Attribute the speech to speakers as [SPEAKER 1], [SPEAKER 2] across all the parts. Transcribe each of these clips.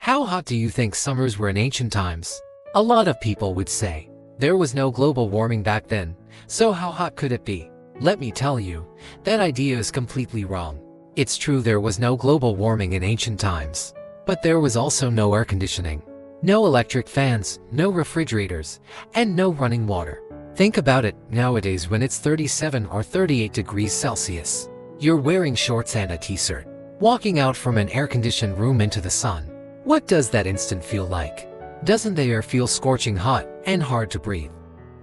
[SPEAKER 1] How hot do you think summers were in ancient times? A lot of people would say, there was no global warming back then, so how hot could it be? Let me tell you, that idea is completely wrong. It's true there was no global warming in ancient times, but there was also no air conditioning, no electric fans, no refrigerators, and no running water. Think about it, nowadays when it's 37 or 38 degrees Celsius, you're wearing shorts and a t-shirt, walking out from an air-conditioned room into the sun. What does that instant feel like? Doesn't the air feel scorching hot and hard to breathe?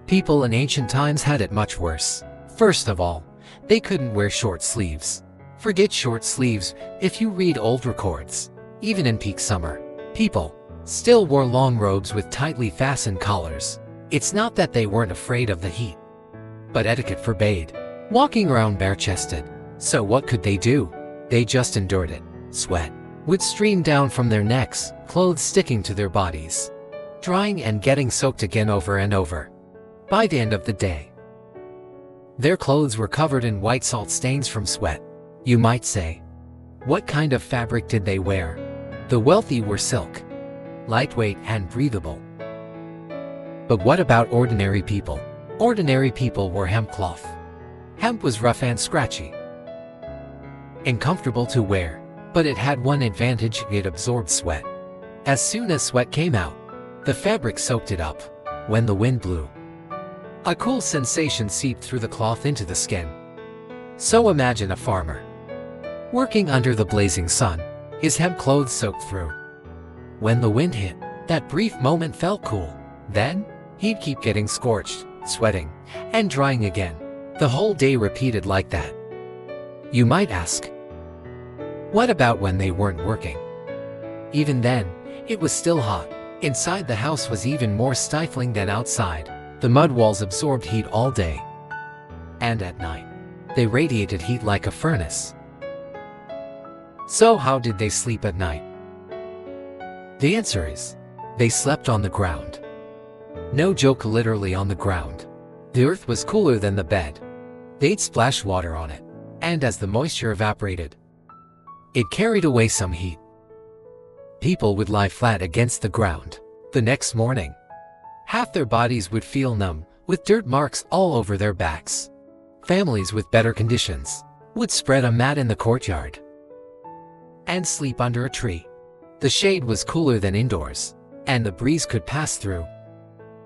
[SPEAKER 1] People in ancient times had it much worse. First of all, they couldn't wear short sleeves. Forget short sleeves, if you read old records, even in peak summer, people still wore long robes with tightly fastened collars. It's not that they weren't afraid of the heat, but etiquette forbade walking around bare-chested. So what could they do? They just endured it. Sweat would stream down from their necks, clothes sticking to their bodies, drying and getting soaked again over and over. By the end of the day, their clothes were covered in white salt stains from sweat. You might say, what kind of fabric did they wear? The wealthy wore silk, lightweight and breathable. But what about ordinary people? Ordinary people wore hemp cloth. Hemp was rough and scratchy, uncomfortable to wear, but it had one advantage: it absorbed sweat. As soon as sweat came out, the fabric soaked it up. When the wind blew, a cool sensation seeped through the cloth into the skin. So imagine a farmer working under the blazing sun, his hemp clothes soaked through. When the wind hit, that brief moment felt cool. Then, he'd keep getting scorched, sweating, and drying again. The whole day repeated like that. You might ask, what about when they weren't working? Even then, it was still hot. Inside the house was even more stifling than outside. The mud walls absorbed heat all day. And at night, they radiated heat like a furnace. So how did they sleep at night? The answer is, they slept on the ground. No joke, literally on the ground. The earth was cooler than the bed. They'd splash water on it, and as the moisture evaporated, it carried away some heat. People would lie flat against the ground. The next morning, half their bodies would feel numb, with dirt marks all over their backs. Families with better conditions would spread a mat in the courtyard and sleep under a tree. The shade was cooler than indoors, and the breeze could pass through.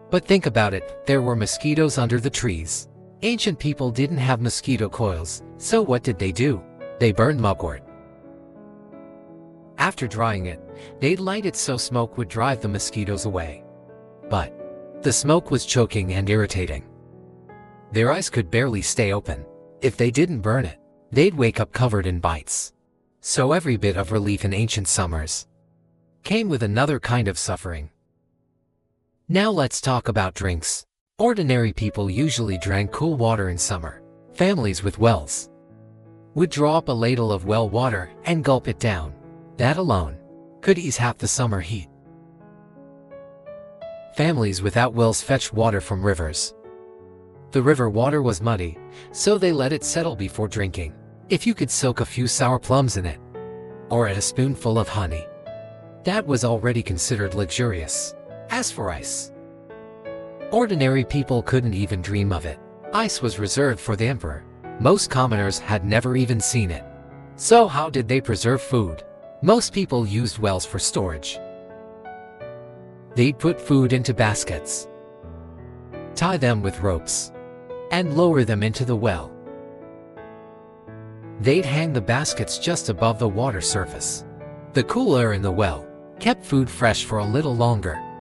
[SPEAKER 1] But think about it, there were mosquitoes under the trees. Ancient people didn't have mosquito coils, so what did they do? They burned mugwort. After drying it, they'd light it so smoke would drive the mosquitoes away. But the smoke was choking and irritating. Their eyes could barely stay open. If they didn't burn it, they'd wake up covered in bites. So every bit of relief in ancient summers came with another kind of suffering. Now let's talk about drinks. Ordinary people usually drank cool water in summer. Families with wells would draw up a ladle of well water and gulp it down. That alone could ease half the summer heat. Families without wells fetched water from rivers. The river water was muddy, so they let it settle before drinking. If you could soak a few sour plums in it, or add a spoonful of honey, that was already considered luxurious. As for ice, ordinary people couldn't even dream of it. Ice was reserved for the emperor. Most commoners had never even seen it. So how did they preserve food? Most people used wells for storage. They'd put food into baskets, tie them with ropes, and lower them into the well. They'd hang the baskets just above the water surface. The cool air in the well kept food fresh for a little longer.